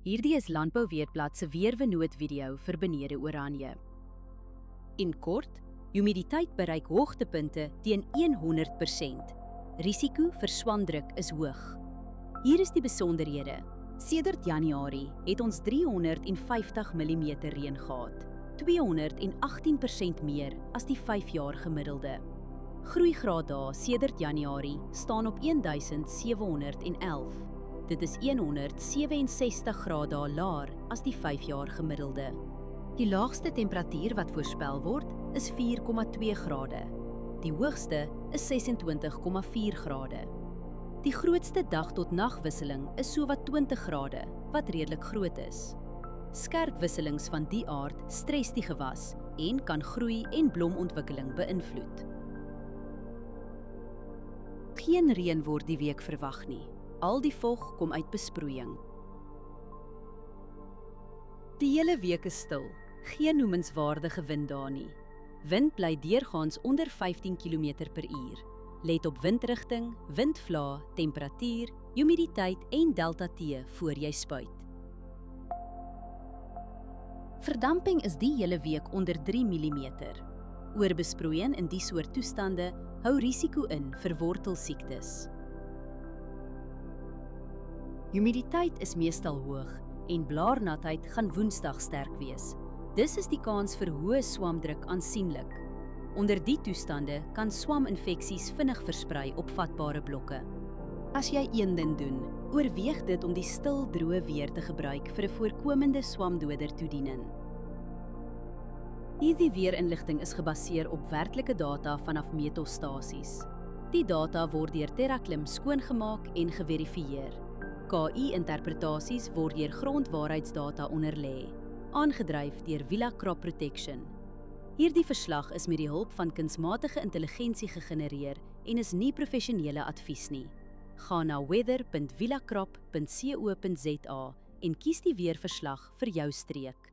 Hierdie is Landbou Weerblad se weerwenoot-video vir Benede Oranje. In kort, humiditeit bereik hoogtepunte teen 100%. Risiko vir swamdruk is hoog. Hier is die besonderhede. Sedert Januarie het ons 350 mm reën gehad, 218% meer as die 5-jaar gemiddelde. Groeigraad dae sedert Januarie staan op 1711. Dit is 167 grade laer as die 5-jaar gemiddelde. Die laagste temperatuur wat voorspel word is 4,2 grade. Die hoogste is 26,4 grade. Die grootste dag tot nagwisseling is sowat 20 grade, wat redelik groot is. Skerp wisselings van die aard stres die gewas en kan groei en blomontwikkeling beïnvloed. Geen reën word die week verwag nie. Al die vog kom uit besproeiing. Die hele week is stil, geen noemenswaardige wind daar nie. Wind bly deurgaans onder 15 km/h. Let op windrigting, windvlae, temperatuur, humiditeit en delta T voor jy spuit. Verdamping is die hele week onder 3 mm. Oorbesproeiing in die soort toestande hou risiko in vir wortelsiektes. Humiditeit is meestal hoog en blaarnatheid gaan Woensdag sterk wees. Dis is die kans vir hoë swamdruk aansienlik. Onder die toestande kan swaminfeksies vinnig versprei op vatbare blokke. As jy een ding doen, oorweeg dit om die stil droë weer te gebruik vir 'n voorkomende swamdoder toediening. Hierdie weerinligting is gebaseer op werklike data vanaf meetstasies. Die data word deur TerraClim skoongemaak en geverifieer. KI-interpretasies word deur grondwaarheidsdata onderlê, aangedryf deur Villa Crop Protection. Hierdie verslag is met die hulp van kunsmatige intelligensie gegenereer en is nie professionele advies nie. Ga na weather.villacrop.co.za en kies die weerverslag vir jou streek.